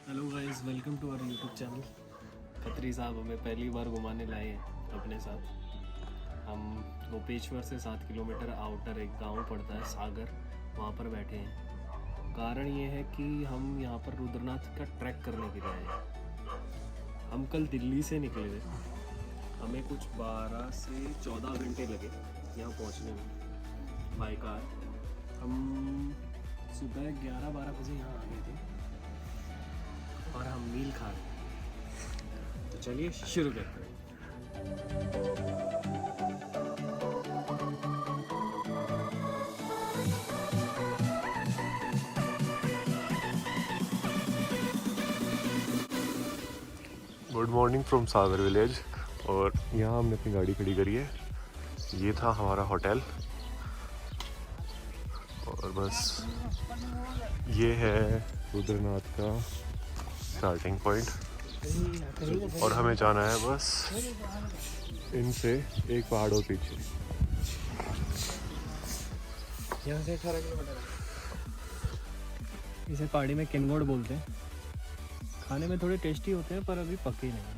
Hello guys, welcome to our YouTube channel. Khatri साहब हमें पहली बार घुमाने लाए हैं अपने साथ। हम गोपेश्वर से 7 किलोमीटर आउटर एक गांव पड़ता है सागर, वहाँ पर बैठे हैं। कारण ये है कि हम यहाँ पर रुद्रनाथ का ट्रैक करने के लिए आए हैं। हम कल दिल्ली से निकले थे, हमें कुछ 12 से 14 घंटे लगे यहाँ पहुँचने में बाय कार। हम सुबह 11-12 बजे यहाँ आ गए थे और हम मील खा रहे हैं। तो चलिए शुरू करते हैं। Good morning from Sagar village. और यहाँ हमने अपनी गाड़ी खड़ी करी है। ये था हमारा होटल और बस ये है रुद्रनाथ का स्टार्टिंग पॉइंट और हमें जाना है बस इनसे एक पहाड़ और पीछे। यहाँ से 18 किलोमीटर है। इसे पहाड़ी में किन्नौर बोलते हैं। खाने में थोड़े टेस्टी होते हैं पर अभी पके नहीं हैं।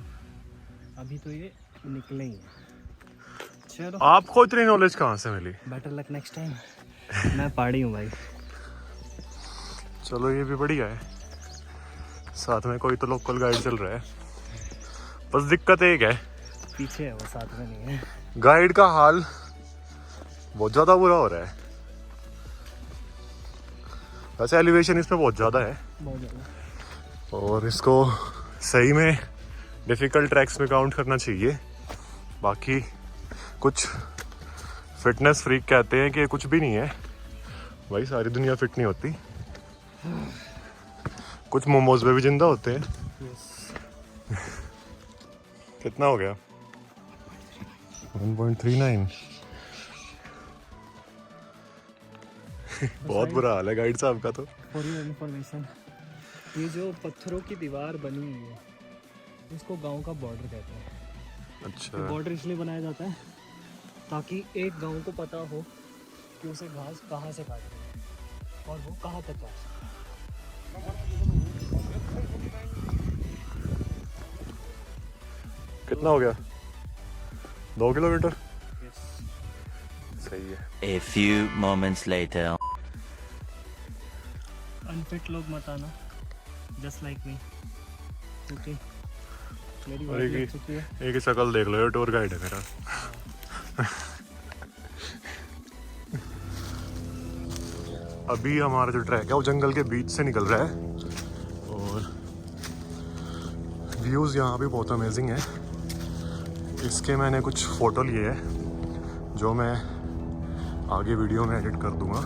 अभी तो ये निकले ही हैं। चलो, आपको इतनी नॉलेज कहाँ से मिली? Better luck next time. मैं पहाड़ी हूँ भाई। चलो ये भी बढ़िया है, साथ में कोई तो लोकल गाइड चल रहा है। बस दिक्कत एक है, पीछे है वो, साथ में नहीं है। गाइड का हाल बहुत ज़्यादा बुरा हो रहा है। वैसे एलिवेशन इसमें बहुत ज़्यादा है बहुत ज़्यादा। और इसको सही में डिफ़िकल्ट ट्रैक्स में काउंट करना चाहिए। बाकी कुछ फिटनेस फ्रीक कहते हैं कि कुछ भी नहीं है भाई, सारी दुनिया फिट नहीं होती। कुछ मोमोज में भी जिंदा होते हैं। कितना हो गया? 1.39। बहुत बुरा हाल है गाइड साहब का तो। फॉर योर इन्फॉर्मेशन, ये जो पत्थरों की दीवार बनी हुई है इसको गांव का बॉर्डर कहते हैं। अच्छा, बॉर्डर इसलिए बनाया जाता है ताकि एक गांव को पता हो कि उसे घास कहाँ से काटनी है और वो कहाँ तक काट सकता है। कितना हो गया? 2 किलोमीटर। सही है। A few moments later. Unfit लोग मत आना, जस्ट लाइक मी। ओके, मेरी और बात लग चुकी है। एक ही शक्ल देख लो, ये टूर गाइड है मेरा। अभी हमारा जो ट्रैक है वो जंगल के बीच से निकल रहा है और व्यूज़ यहाँ भी बहुत अमेजिंग है। इसके मैंने कुछ फ़ोटो लिए हैं जो मैं आगे वीडियो में एडिट कर दूँगा।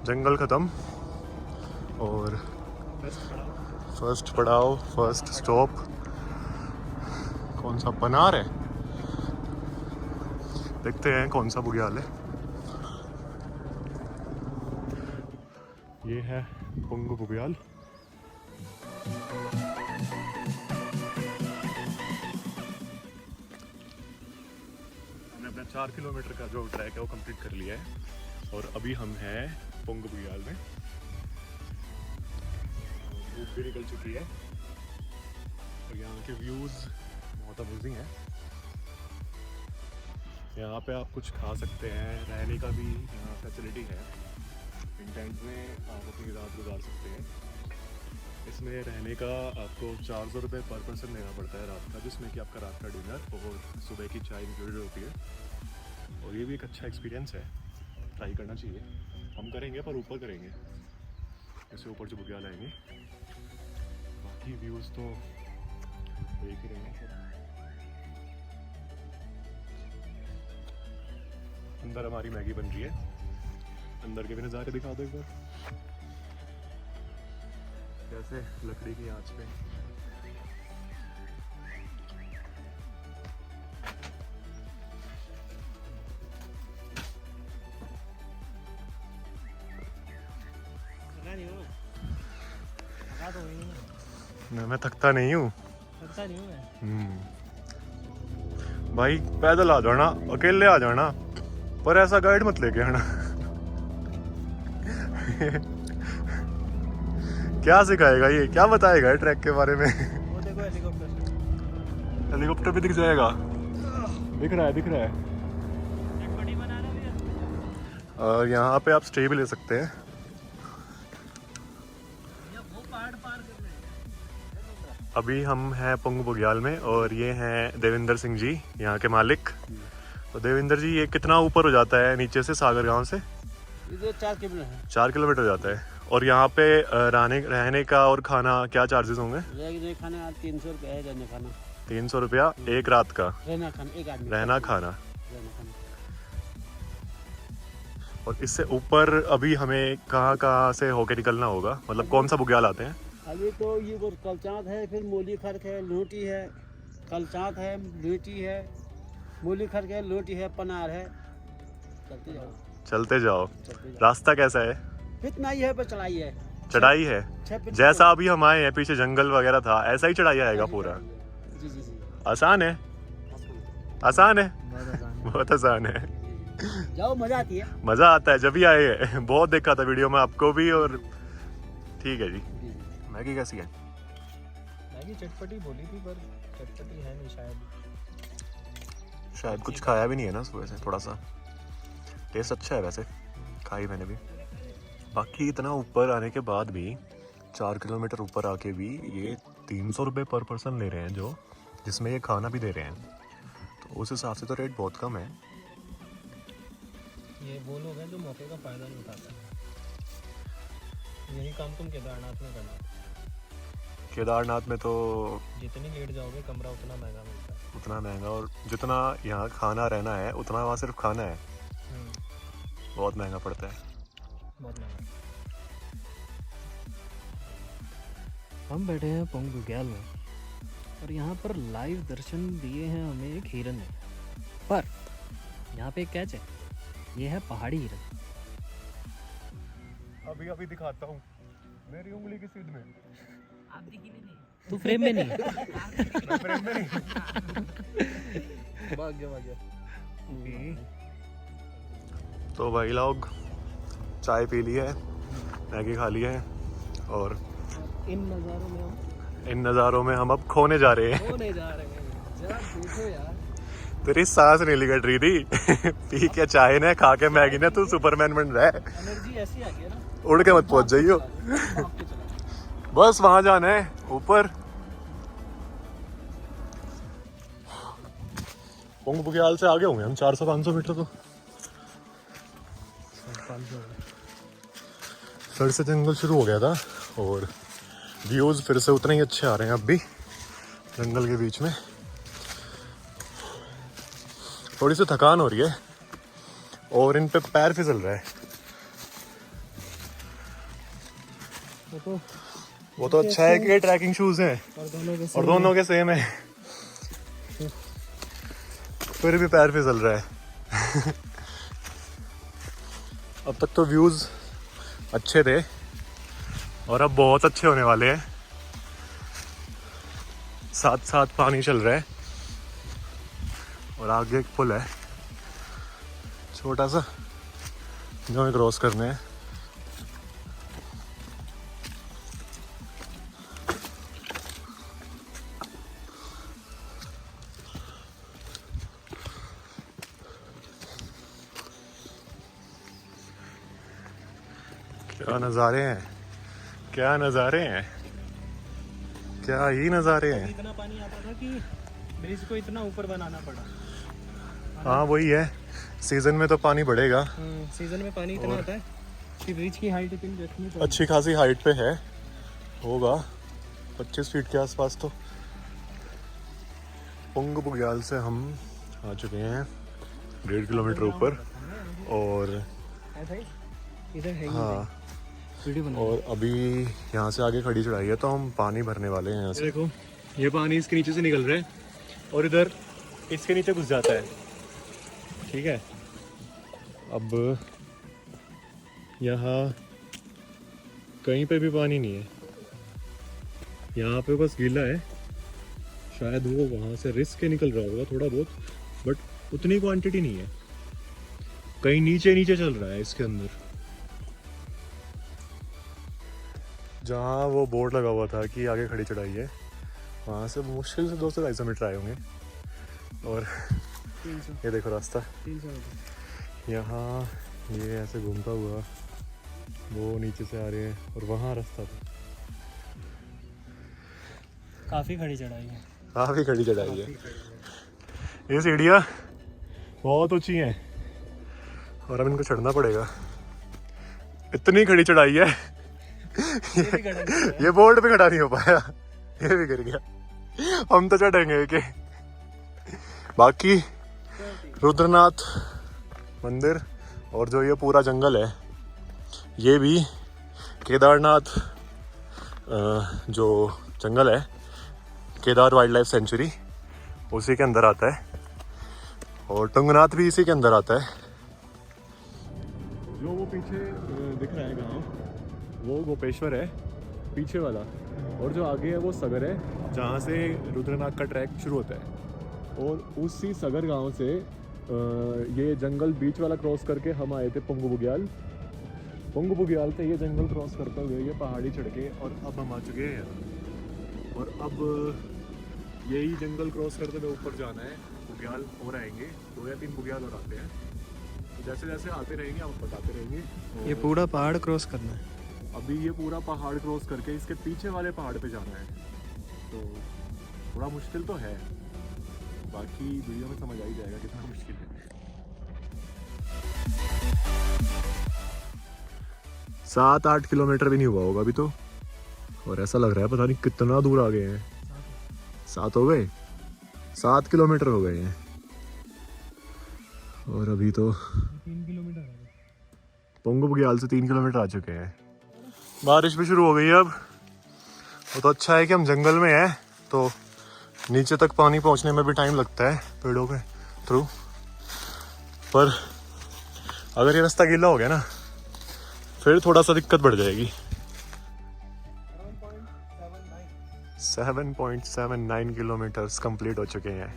जंगल ख़त्म और फर्स्ट पड़ाव, फर्स्ट स्टॉप कौन सा? पनार है। देखते हैं कौन सा बुग्याल है। ये है पुंग बुग्याल। हमने अपना 4 किलोमीटर का जो ट्रैक है वो कंप्लीट कर लिया है और अभी हम हैं पुंग बुग्याल में। धूप भी निकल चुकी है और यहाँ के व्यूज़ बहुत अमेजिंग है। यहाँ पे आप कुछ खा सकते हैं, रहने का भी यहाँ फैसिलिटी है। इन टेंट में आप अपनी रात गुजार सकते हैं। इसमें रहने का आपको 400 रुपये पर पर्सन देना पड़ता है रात का, जिसमें कि आपका रात का डिनर और सुबह की चाय इंक्लूडेड होती है। और ये भी एक अच्छा एक्सपीरियंस है, ट्राई करना चाहिए। हम करेंगे पर ऊपर करेंगे, इससे ऊपर जो बुग्याल आएंगे। बाकी व्यूज़ तो देख ही रहेंगे। अंदर हमारी मैगी बन रही है, अंदर के भी नज़ारे दिखा दो एक बार। कैसे लकड़ी की आंच पे मैं थकता नहीं हूँ। करता नहीं हूँ मैं। भाई पैदल आ जाना, अकेले आ जाना, पर ऐसा गाइड मत लेके आना। क्या सिखाएगा ये, क्या बताएगा ट्रैक के बारे में? वो देखो हेलीकॉप्टर। हेलीकॉप्टर भी दिख जाएगा, दिख रहा है, दिख रहा है। चटपटी बना रहा भैया। और यहाँ पे आप स्टे भी ले सकते हैं। वो पहाड़ पार कर रहे हैं। अभी हम हैं पुंग बुग्याल में और ये हैं देवेंद्र सिंह जी, यहाँ के मालिक। तो देवेंद्र जी, ये कितना ऊपर हो जाता है नीचे से, सागर गांव से? ये 4 किलोमीटर है। 4 किलोमीटर जाता है। और यहाँ पे रहने का और खाना क्या चार्जेस होंगे? खाना 300 रुपया है, रहने खाना 300 रुपया एक रात का, रहना खाना एक आदमी रहना खाना। रहना खाना। और इससे ऊपर अभी हमें कहाँ से होके निकलना होगा, मतलब कौन सा बुग्याल आते हैं? अभी तो ये कलचाँत है, फिर मूली खर्क है, लोटी है, कलचाँत है, लोटी है, मूली खर्क है, लोटी है, पनार है। चलते जाओ चलते जाओ। चलते जाओ। रास्ता कैसा है? इतना ही है, पर चढ़ाई है। चढ़ाई है? 6 फीट जैसा अभी हम आए हैं, पीछे जंगल वगैरह था, ऐसा ही चढ़ाई आएगा पूरा? जी जी जी। आसान है? आसान है, बहुत आसान बहुत आसान है। है। जाओ, मजा आती है। मजा आता है, जब भी आए हैं। बहुत देखा था वीडियो में आपको भी। और ठीक है जी। मैगी कैसी है? मैगी चटपटी बोली थी, पर चटपटी है नहीं शायद। शायद कुछ खाया भी नहीं है ना सुबह से, थोड़ा सा। टेस्ट अच्छा है वैसे, खाई मैंने भी। बाकी इतना ऊपर आने के बाद भी, 4 किलोमीटर ऊपर आके भी ये 300 रुपये पर पर्सन ले रहे हैं, जो जिसमें ये खाना भी दे रहे हैं। तो उस हिसाब से तो रेट बहुत कम है। ये वो लोग हैं जो मौके का फायदा नहीं उठाते। यही काम तुम केदारनाथ में करना। केदारनाथ में तो जितनी लेट जाओगे कमरा उतना महंगा मिलता है। उतना महंगा, और जितना यहाँ खाना रहना है उतना वहाँ सिर्फ खाना है, बहुत महंगा पड़ता है। बहुत महंगा। हम बैठे हैं पुंग बुग्याल में और यहाँ पर लाइव दर्शन दिए हैं हमें एक हिरन ने। पर यहाँ पे एक कैच है, ये है पहाड़ी हिरन। अभी अभी दिखाता हूँ, मेरी उंगली की सीध में। आप दिखी नहीं, तू फ्रेम में नहीं। मैं फ्रेम में नहीं। भाग गया। तो भाई लोग, चाय पी ली है, मैगी खा ली है, और इन नज़ारों में हम अब खोने जा रहे हैं। जरा देखो यार, तेरी सांस नहीं लिकट रही थी। पी के चाय ने, खा के मैगी ने, तू सुपरमैन बन रहा है। एनर्जी ऐसी आ गई है ना। उड़ के मत पहुंच जाइयो। बस वहां जाना है ऊपर। पुंग बुग्याल से आगे होंगे हम 400-500 मीटर। तो फिर से जंगल शुरू हो गया था और व्यूज फिर से उतने ही अच्छे आ रहे हैं अब भी जंगल के बीच में। थोड़ी सी थकान हो रही है और इन पे पैर फिसल रहा है। वो तो अच्छा है कि ट्रैकिंग शूज हैं और दोनों के सेम है, फिर भी पैर फिसल रहा है। अब तक तो व्यूज अच्छे थे और अब बहुत अच्छे होने वाले हैं। साथ साथ पानी चल रहा है और आगे एक पुल है छोटा सा, जो हमें क्रॉस करने हैं। क्या नज़ारे हैं, क्या नज़ारे हैं, क्या ही नज़ारे हैं। इतना पानी आता था कि ब्रिज को इतना ऊपर बनाना पड़ा। हाँ वही है, सीजन में तो पानी बढ़ेगा। सीजन में पानी इतना आता है कि ब्रिज की हाइट इतनी रखनी पड़ी। अच्छी खासी हाइट पे है, होगा 25 फीट के आसपास। तो पुंग बुग्याल से हम आ चुके हैं 1.5 किलोमीटर ऊपर और ऐसा ही इधर है। हाँ, और अभी यहाँ से आगे खड़ी चढ़ाई है तो हम पानी भरने वाले हैं यहाँ से। देखो ये पानी इसके नीचे से निकल रहा है और इधर इसके नीचे घुस जाता है। ठीक है, अब यहाँ कहीं पे भी पानी नहीं है, यहाँ पे बस गीला है शायद वो वहाँ से रिस्क के निकल रहा होगा थोड़ा बहुत, बट उतनी क्वांटिटी नहीं है, कहीं नीचे नीचे चल रहा है इसके अंदर। जहाँ वो बोर्ड लगा हुआ था कि आगे खड़ी चढ़ाई है, वहाँ से मुश्किल से 200-250 मीटर आए होंगे। और ये देखो रास्ता, यहाँ ये ऐसे घूमता हुआ वो नीचे से आ रहे हैं, और वहाँ रास्ता था। काफ़ी खड़ी चढ़ाई है, काफ़ी खड़ी चढ़ाई है। ये सीढ़ियाँ बहुत ऊंची हैं और अब इनको चढ़ना पड़ेगा। इतनी खड़ी चढ़ाई है ये बोर्ड पे खड़ा नहीं हो पाया, ये भी गिर गया। हम तो चढ़ेंगे के। बाकी रुद्रनाथ मंदिर और जो ये पूरा जंगल है, ये भी केदारनाथ जो जंगल है, केदार वाइल्ड लाइफ सेंचुरी, उसी के अंदर आता है। और टुंगनाथ भी इसी के अंदर आता है। जो वो पीछे दिख रहा है गाँव, वो गोपेश्वर है पीछे वाला, और जो आगे है वो सगर है, जहाँ से रुद्रनाथ का ट्रैक शुरू होता है। और उसी सगर गांव से ये जंगल बीच वाला क्रॉस करके हम आए थे पोंगु बुग्याल। पोंगु बुग्याल से ये जंगल क्रॉस करते हुए ये पहाड़ी चढ़ के, और अब हम आ चुके हैं यहाँ। और अब यही जंगल क्रॉस करते हुए ऊपर जाना है। बुग्याल और आएंगे, 2 या 3 बुग्याल और आते हैं। तो जैसे जैसे आते रहेंगे आप बताते रहेंगे। ये पूरा पहाड़ क्रॉस करना है। अभी ये पूरा पहाड़ क्रॉस करके इसके पीछे वाले पहाड़ पे जाना है, तो थोड़ा मुश्किल तो है, बाकी वीडियो में समझ आ ही जाएगा कितना मुश्किल है। 7-8 किलोमीटर भी नहीं हुआ होगा अभी तो, और ऐसा लग रहा है पता नहीं कितना दूर आ गए हैं। 7 हो गए, 7 किलोमीटर हो गए हैं, और अभी तो 3 किलोमीटर पोंगु बुग्याल से 3 किलोमीटर आ चुके हैं। बारिश भी शुरू हो गई है अब। वो तो अच्छा है कि हम जंगल में हैं, तो नीचे तक पानी पहुंचने में भी टाइम लगता है पेड़ों के थ्रू। पर अगर ये रास्ता गीला हो गया ना, फिर थोड़ा सा दिक्कत बढ़ जाएगी। 7.79 किलोमीटर्स कंप्लीट हो चुके हैं,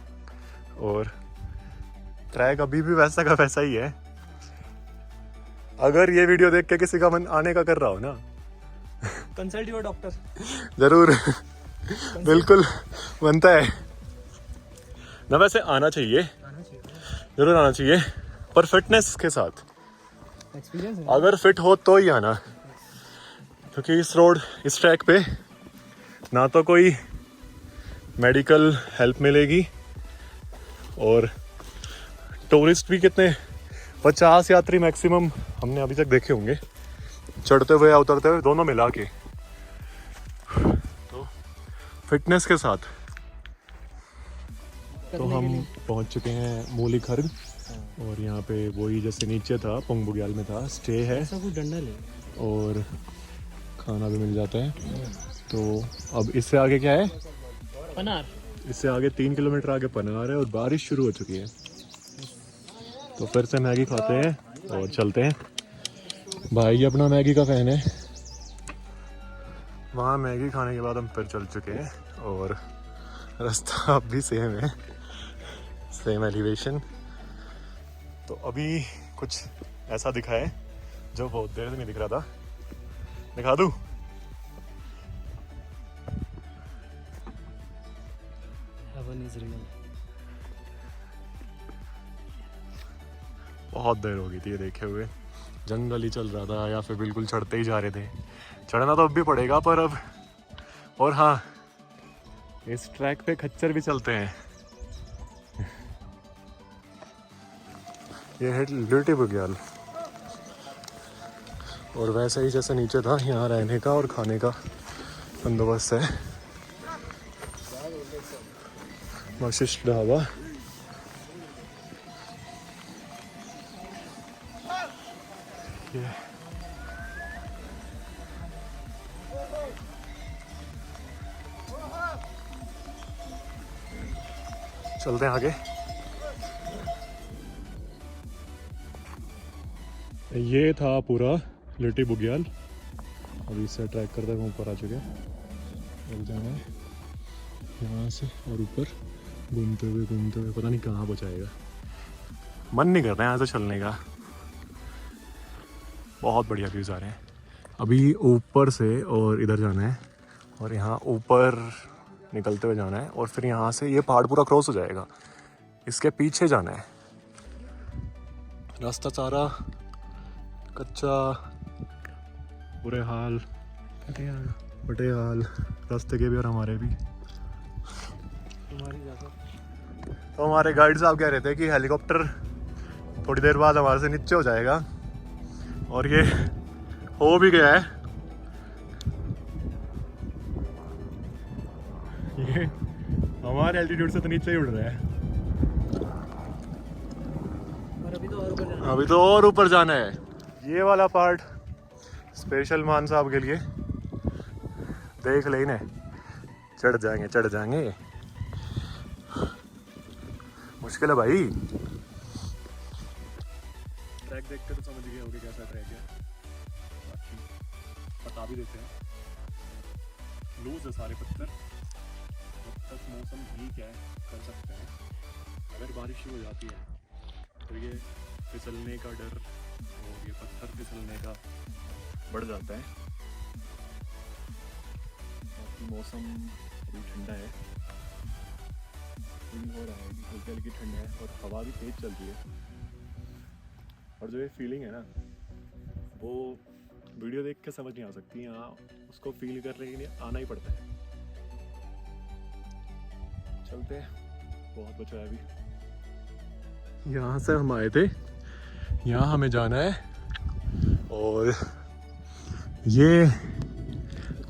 और ट्रैक अभी भी वैसा का वैसा ही है। अगर ये वीडियो देख के किसी का मन आने का कर रहा हो ना, कंसल्ट योर डॉक्टर। जरूर बिल्कुल बनता है ना। वैसे आना चाहिए, जरूर आना चाहिए, पर फिटनेस के साथ। एक्सपीरियंस है। अगर फिट हो तो ही आना, क्योंकि इस ट्रैक पे ना तो कोई मेडिकल हेल्प मिलेगी, और टूरिस्ट भी कितने 50 यात्री मैक्सिमम हमने अभी तक देखे होंगे, चढ़ते हुए या उतरते हुए दोनों मिला के। तो फिटनेस के साथ तो हम पहुंच चुके हैं मूली खर्ग, और यहाँ पे वही जैसे नीचे था पोंगु बुग्याल में था, स्टे है, ऐसा कुछ डंडा ले, और खाना भी मिल जाता है। तो अब इससे आगे क्या है? पनार। इससे आगे 3 किलोमीटर आगे पनार है, और बारिश शुरू हो चुकी है। तो फिर से मैगी खाते हैं और चलते हैं। भाई अपना मैगी का फैन है। वहाँ मैगी खाने के बाद हम फिर चल चुके हैं, और रास्ता अब भी सेम है, सेम एलिवेशन। तो अभी कुछ ऐसा दिखा है जो बहुत देर से नहीं दिख रहा था। दिखा दूँ? बहुत देर हो गई थी ये देखे हुए। जंगल ही चल रहा था, या फिर बिल्कुल चढ़ते ही जा रहे थे। चढ़ना तो अब भी पड़ेगा, पर अब, और हाँ, इस ट्रैक पे खच्चर भी चलते हैं। ये है लिटिल बुग्याल, और वैसे ही जैसे नीचे था, यहाँ रहने का और खाने का बंदोबस्त है। वशिष्ठ ढाबा। चलते हैं आगे। ये था पूरा लिटिल बुग्याल। अभी इससे ट्रैक करते हुए ऊपर आ चुके हैं। यहाँ से और ऊपर घूमते हुए पता नहीं कहाँ पहुँचाएगा। मन नहीं कर रहा है यहाँ से चलने का। बहुत बढ़िया व्यूज़ आ रहे हैं। अभी ऊपर से और इधर जाना है और यहाँ ऊपर निकलते हुए जाना है और फिर यहाँ से ये पहाड़ पूरा क्रॉस हो जाएगा, इसके पीछे जाना है। रास्ता सारा कच्चा, बुरे हाल, बटे हाल रास्ते के भी और हमारे भी। तो हमारे गाइड साहब कह रहे थे कि हेलीकॉप्टर थोड़ी देर बाद हमारे से नीचे हो जाएगा और ये हो भी गया है। ये हमारे एल्टीट्यूड से तो नीचे ही उड़ रहा है। अभी तो और ऊपर जाना है। ये वाला पार्ट स्पेशल मान साहब के लिए, देख लेने। चढ़ जाएंगे। मुश्किल है भाई। ट्रैक देख कर तो समझ गए होगे कैसा ट्रैक है। बाकी बता भी देते हैं, लूज है सारे पत्थर। जब तक मौसम ठीक है कर सकते हैं। अगर बारिश हो जाती है तो ये फिसलने का डर और ये पत्थर फिसलने का बढ़ जाता है। बाकी मौसम अभी ठंडा है, फील हो रहा है कि हल्की हल्की ठंड है और हवा भी तेज चल रही है। और जो ये फीलिंग है ना, वो वीडियो देख के समझ नहीं आ सकती, यहाँ उसको फील करने के लिए आना ही पड़ता है। चलते हैं, बहुत बचा है अभी। यहाँ से हम आए थे, यहाँ हमें जाना है और ये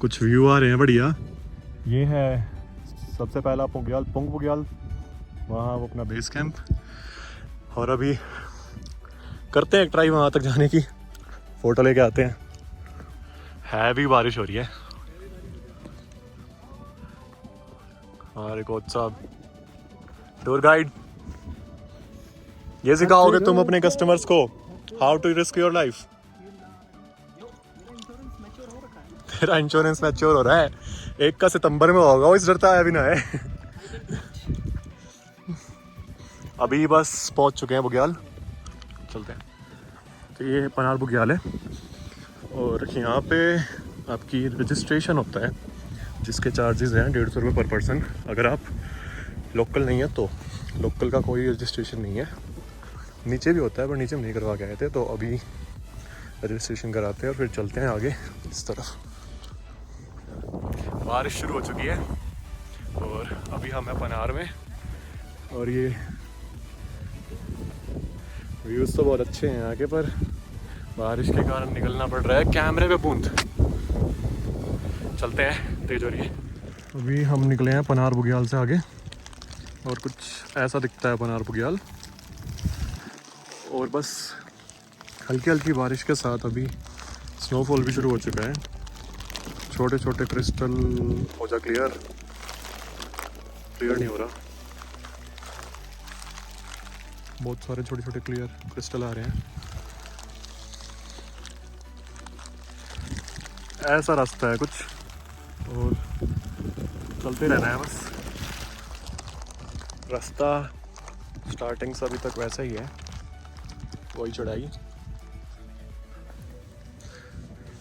कुछ व्यू आ रहे हैं बढ़िया। ये है सबसे पहला पुंग बुग्याल, वहाँ वो अपना बेस कैंप। और अभी करते हैं एक ट्राई वहाँ तक जाने की, फोटो लेके आते हैं। है भी बारिश हो रही है। हमारे कोच साहब टूर गाइड, ये सिखाओगे तुम अपने कस्टमर्स को how to risk your life. तेरा इंश्योरेंस मैच्योर हो रहा है, 1 सितंबर में होगा, वो इस डरता है भी ना है। अभी बस पहुंच चुके हैं बुग्याल, चलते हैं। तो ये पनार बुग्याल है और यहाँ पे आपकी रजिस्ट्रेशन होता है, जिसके चार्जेस हैं 150 रुपये पर पर्सन। अगर आप लोकल नहीं है तो लोकल का कोई रजिस्ट्रेशन नहीं है। नीचे भी होता है पर नीचे हम नहीं करवा के आए थे, तो अभी रजिस्ट्रेशन कराते हैं और फिर चलते हैं आगे इस तरफ। बारिश शुरू हो चुकी है और अभी हम हैं पनार में और ये व्यूज़ तो बहुत अच्छे हैं यहाँ के, पर बारिश के कारण निकलना पड़ रहा है कैमरे पे बूंद। चलते हैं, तेज हो रही है। अभी हम निकले हैं पनार बुग्याल से आगे और कुछ ऐसा दिखता है पनार बुग्याल। और बस हल्की हल्की बारिश के साथ अभी स्नोफॉल भी शुरू हो चुका है। छोटे छोटे क्रिस्टल हो जा क्लियर नहीं हो रहा, बहुत सारे छोटे छोटे क्लियर क्रिस्टल आ रहे हैं। ऐसा रास्ता है कुछ और चलते रहना है बस। रास्ता स्टार्टिंग से अभी तक वैसा ही है, वही चढ़ाई।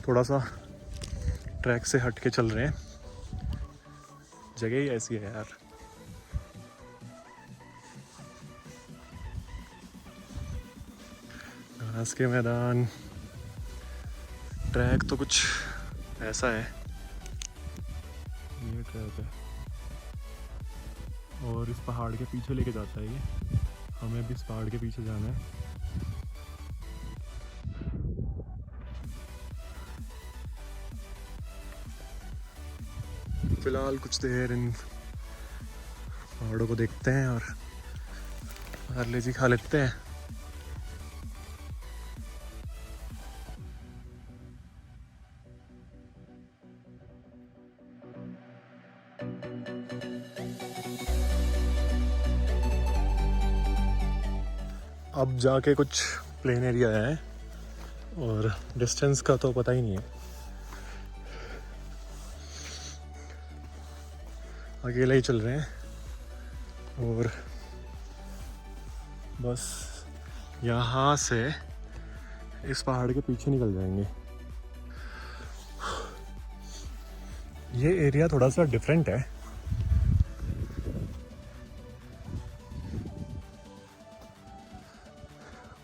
थोड़ा सा ट्रैक से हट के चल रहे हैं, जगह ही ऐसी है यार। घास के मैदान, ट्रैक तो कुछ ऐसा है। ये ट्रैक है और इस पहाड़ के पीछे लेके जाता है ये। हमें भी इस पहाड़ के पीछे जाना है। फिलहाल कुछ देर इन पहाड़ों को देखते हैं और पार्ले-जी खा लेते हैं। अब जाके कुछ प्लेन एरिया है और डिस्टेंस का तो पता ही नहीं है। अकेले ही चल रहे हैं और बस यहाँ से इस पहाड़ के पीछे निकल जाएंगे। ये एरिया थोड़ा सा डिफरेंट है।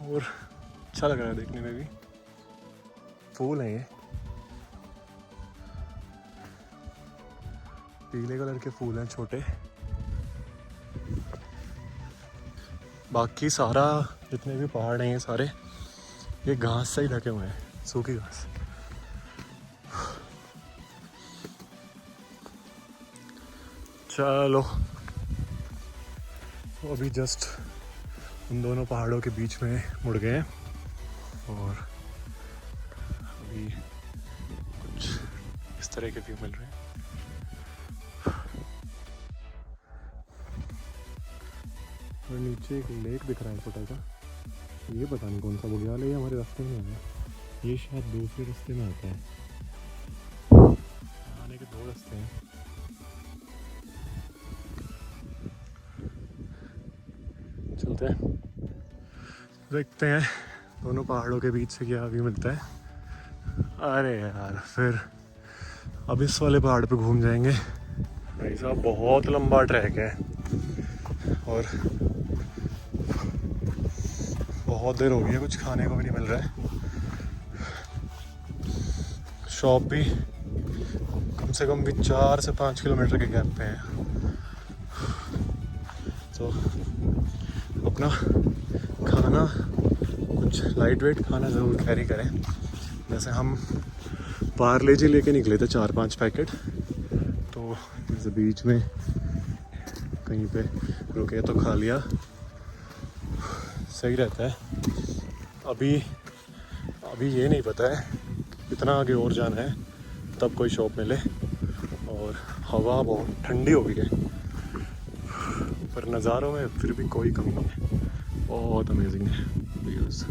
और अच्छा लग रहा है देखने में भी। फूल हैं ये, पीले कलर के फूल हैं छोटे। बाकी सारा जितने भी पहाड़ हैं ये सारे ये घास से ही ढके हुए हैं, सूखी घास। चलो तो अभी जस्ट उन दोनों पहाड़ों के बीच में मुड़ गए हैं और अभी कुछ इस तरह के व्यू मिल रहे हैं। और नीचे एक लेक दिख रहा है छोटा सा, ये पता नहीं कौन सा बुग्याल है, ये हमारे रास्ते में है। ये शायद दूसरे रास्ते में आता है, आने के दो रास्ते हैं। चलते हैं देखते हैं दोनों पहाड़ों के बीच से क्या व्यू मिलता है। अरे यार फिर अब इस वाले पहाड़ पे घूम जाएंगे। भाई साहब बहुत लंबा ट्रैक है और बहुत देर हो गई है, कुछ खाने को भी नहीं मिल रहा है। शॉप भी कम से कम भी 4 से 5 किलोमीटर के गैप पे है। तो अपना खाना कुछ लाइट वेट खाना ज़रूर कैरी करें। जैसे हम पार्ले जी लेके निकले थे 4-5 पैकेट, तो जैसे बीच में कहीं पे रुके तो खा लिया, सही रहता है। अभी ये नहीं पता है कितना आगे और जाना है तब कोई शॉप मिले। और हवा बहुत ठंडी हो गई है पर नज़ारों में फिर भी कोई कमी नहीं है, बहुत अमेजिंग है व्यूज़।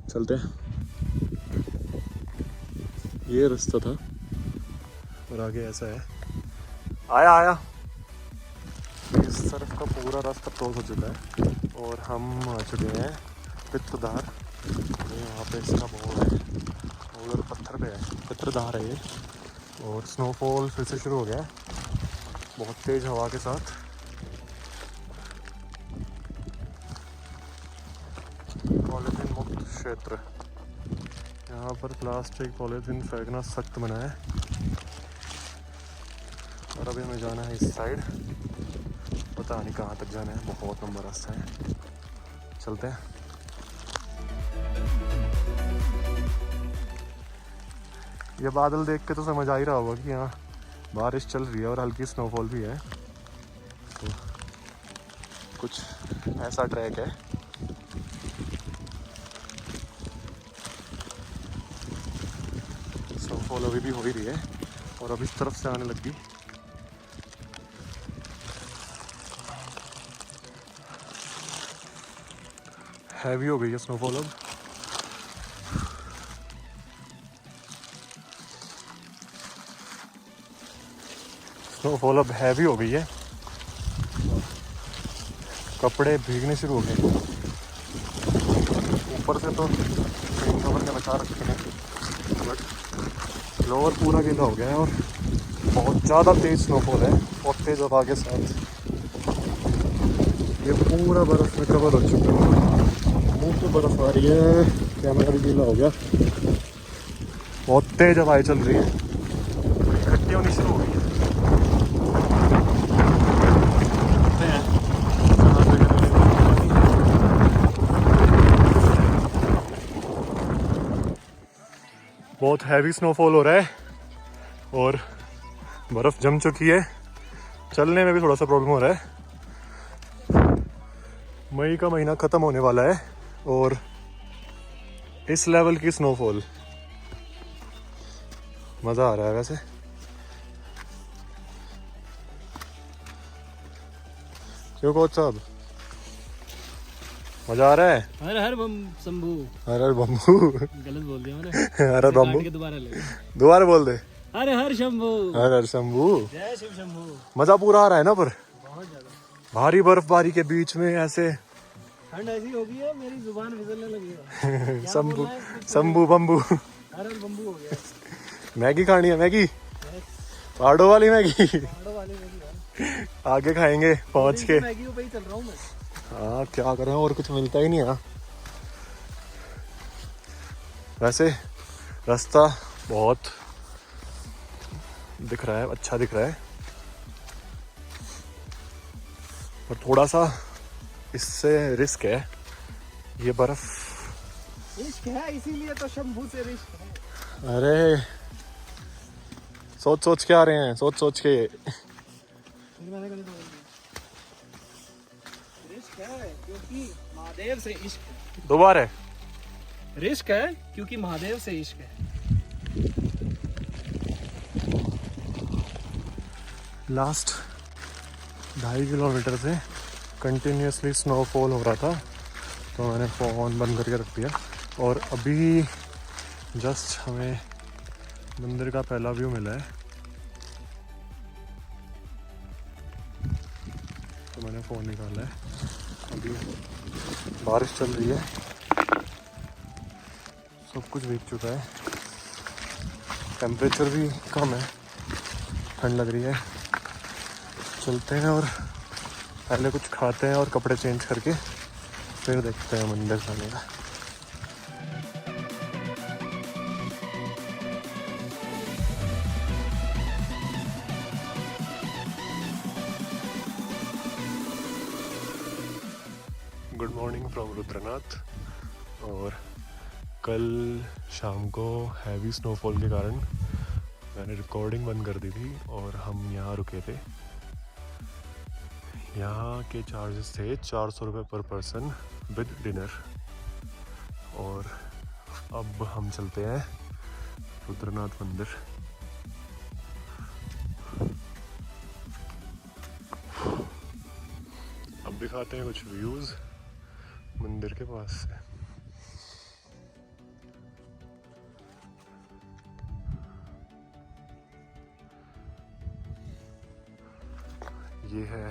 चलते हैं, ये रास्ता था और आगे ऐसा है। आया इस तरफ का पूरा रास्ता क्लोज हो चुका है और हम आ चुके हैं पित्रधार। यहाँ पे इसका बोर्ड है, उधर पत्थर पे है, पित्रधार है ये। और स्नोफॉल फिर से शुरू हो गया है बहुत तेज़ हवा के साथ। पॉलीथीन मुक्त क्षेत्र, यहाँ पर प्लास्टिक पॉलीथीन फेंकना सख्त मना है। और अभी हमें जाना है इस साइड, पता नहीं कहाँ तक जाना है, बहुत लंबा रास्ता है। चलते हैं। ये बादल देख के तो समझ आ ही रहा होगा कि यहाँ बारिश चल रही है और हल्की स्नोफॉल भी है। तो कुछ ऐसा ट्रैक है। स्नोफॉल अभी भी हो ही रही है और अब इस तरफ से आने लगी। हैवी हो गई है स्नोफॉल अब। स्नोफॉल अब हैवी हो गई है, कपड़े भीगने शुरू हो गए। ऊपर से तो रेन कवर के बचा रखे हैं बट लोअर पूरा गीला हो गया है और बहुत ज़्यादा तेज़ स्नोफॉल है और तेज़ हवा के साथ ये पूरा बर्फ़ में कवर हो चुका है। मुँह पे बर्फ़ आ रही है, कैमरा भी गीला हो गया। बहुत तेज़ हवाएं चल रही है, इकट्ठी होनी शुरू हो गई है। बहुत हैवी स्नोफॉल हो रहा है और बर्फ़ जम चुकी है, चलने में भी थोड़ा सा प्रॉब्लम हो रहा है। मई का महीना ख़त्म होने वाला है और इस लेवल की स्नोफॉल, मज़ा आ रहा है वैसे। क्यों कोच साहब? मजा आ रहा है? हर हर बम शंभू। हर हर बम्बू। गलत बोल दिया मैंने। हर हर बम्बू। काट के दोबारा ले। दोबारा बोल दे। हर हर शंभू। हर हर शंभू। जय शिव शंभू। मजा पूरा आ रहा है ना? पर बहुत ज्यादा भारी बर्फबारी के बीच में ऐसे ठंड ऐसी हो गई है मेरी जुबान फिसलने लगी है। क्या शंभू बोलना है कुछ शंभू बम्बू। हर हर बम्बू हो गया। मैगी खानी है? मैगी? Yes, पहाड़ों वाली मैगी? पहाड़ों वाली मैगी है। आगे खाएंगे पहुंच के। मैगी पे ही चल रहा हूँ मैं। हाँ क्या करें, और कुछ मिलता ही नहीं है। वैसे रास्ता बहुत दिख रहा है, अच्छा दिख रहा है, पर थोड़ा सा इससे रिस्क है। ये बर्फ रिस्क है, इसीलिए तो शंभू से रिस्क है। अरे सोच सोच के आ रहे हैं, सोच सोच के। फिर मैंने गलत बोल दिया। रिस्क है क्योंकि महादेव से इश्क है। दोबारा है। रिस्क है क्योंकि महादेव से इश्क है। लास्ट 2.5 किलोमीटर से कंटिन्यूसली स्नोफॉल हो रहा था, तो मैंने फ़ोन बंद करके रख दिया। और अभी जस्ट हमें मंदिर का पहला व्यू मिला है, तो मैंने फ़ोन निकाला है। अभी बारिश चल रही है, सब कुछ भीग चुका है, टेम्परेचर भी कम है, ठंड लग रही है। चलते हैं और पहले कुछ खाते हैं और कपड़े चेंज करके फिर देखते हैं मंदिर जाने का। Good morning from Rudranath. और कल शाम को हैवी स्नोफॉल के कारण मैंने रिकॉर्डिंग बंद कर दी थी और हम यहाँ रुके थे। यहाँ के चार्जेस थे 400 रुपये पर पर्सन विद डिनर। और अब हम चलते हैं रुद्रनाथ मंदिर। अब दिखाते हैं कुछ व्यूज़ मंदिर के पास से। ये है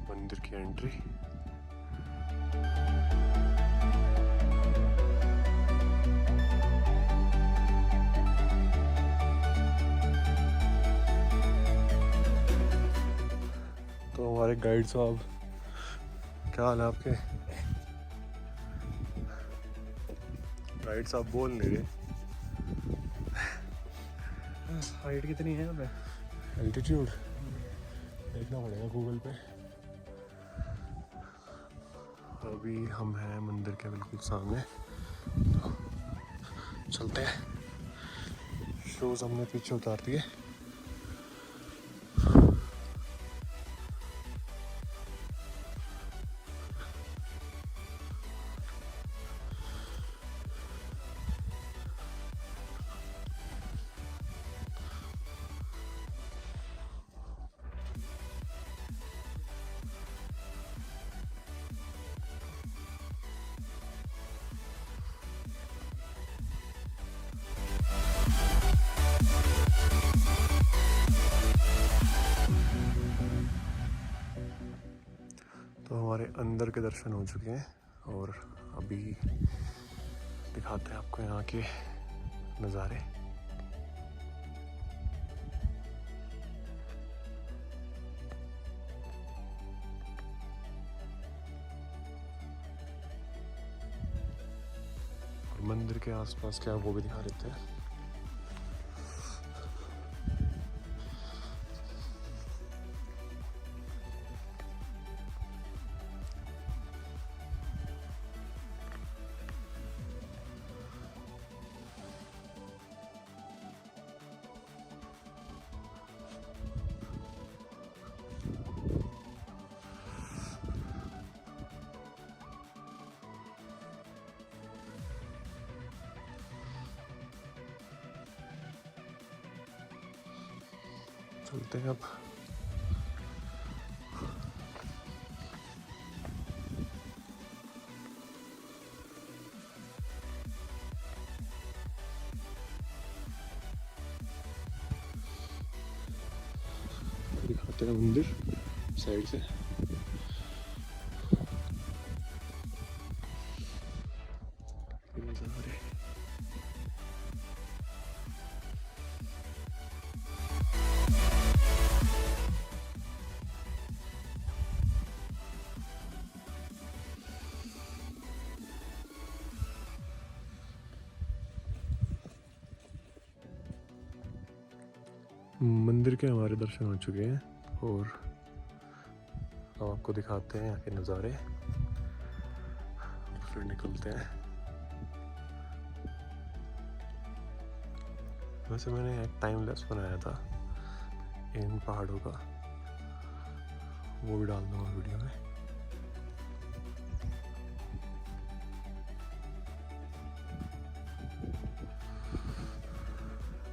मंदिर की एंट्री। तो हमारे गाइड साहब, क्या हाल है आपके? गाइड साहब बोल नहीं रहे। हाइट कितनी है अब? एल्टीट्यूड देखना पड़ेगा गूगल पे। अभी हम हैं मंदिर के बिल्कुल सामने, तो चलते हैं। शूज़ हमने पीछे उतार दिए। तो हमारे अंदर के दर्शन हो चुके हैं और अभी दिखाते हैं आपको यहाँ के नज़ारे। और मंदिर के आसपास क्या वो भी दिखा देते हैं। चलते हैं अब। दिखता है मंदिर साइड से। नज़ारे मंदिर के हमारे दर्शन हो चुके हैं और हम आपको दिखाते हैं यहाँ के नज़ारे, फिर निकलते हैं। वैसे मैंने एक टाइम लैप्स बनाया था इन पहाड़ों का, वो भी डाल दूँगा वीडियो में।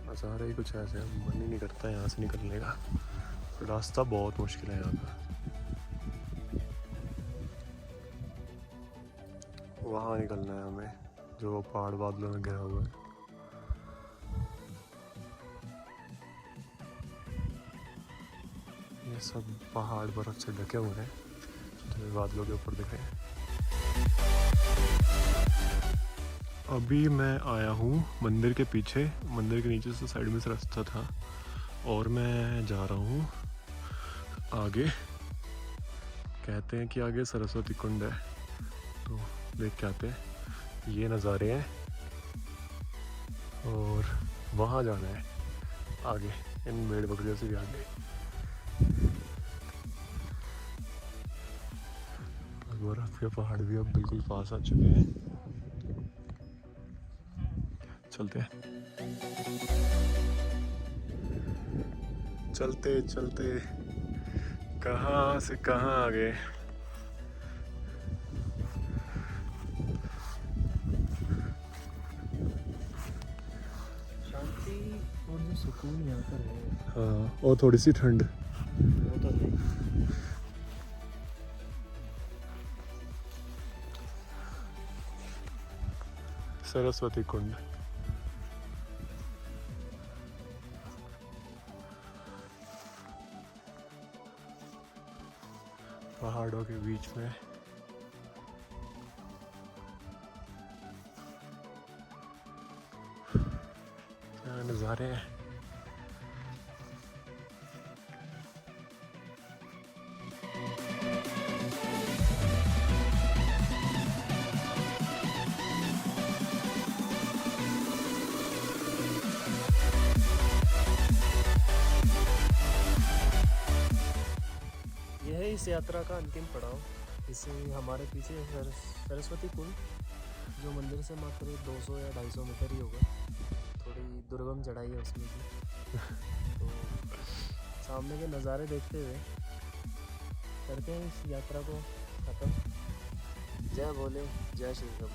नज़ारा ही कुछ ऐसे है, मन ही नहीं करता यहाँ से निकलने का। रास्ता बहुत मुश्किल है यहाँ का। वहाँ निकलना है हमें जो वो पहाड़ बादलों में घिरा हुआ है। ये सब पहाड़ बर्फ से ढके हुए हैं जो बादलों के ऊपर दिख रहे हैं। अभी मैं आया हूँ मंदिर के पीछे, मंदिर के नीचे से साइड में से रास्ता था और मैं जा रहा हूँ आगे। कहते हैं कि आगे सरस्वती कुंड है, तो देख के आते हैं। ये नज़ारे हैं और वहाँ जाना है आगे, इन भेड़ बकरियों से भी आगे। बर्फ के पहाड़ भी अब बिल्कुल पास आ चुके हैं। चलते हैं, चलते चलते कहाँ से कहाँ आ गए। शांति और जो सुकून यहाँ पर है, हाँ, और थोड़ी सी ठंड। वो तो है। सरस्वती कुंड। पहाड़ों के बीच में क्या नज़ारे हैं। यह है इस यात्रा का अंतिम पड़ाव। इसे हमारे पीछे सरस्वती कुंड, जो मंदिर से मात्र 200 या 250 मीटर ही होगा। थोड़ी दुर्गम चढ़ाई है उसमें भी। तो सामने के नज़ारे देखते हुए करते हैं इस यात्रा को ख़त्म। जय भोले, जय श्री राम।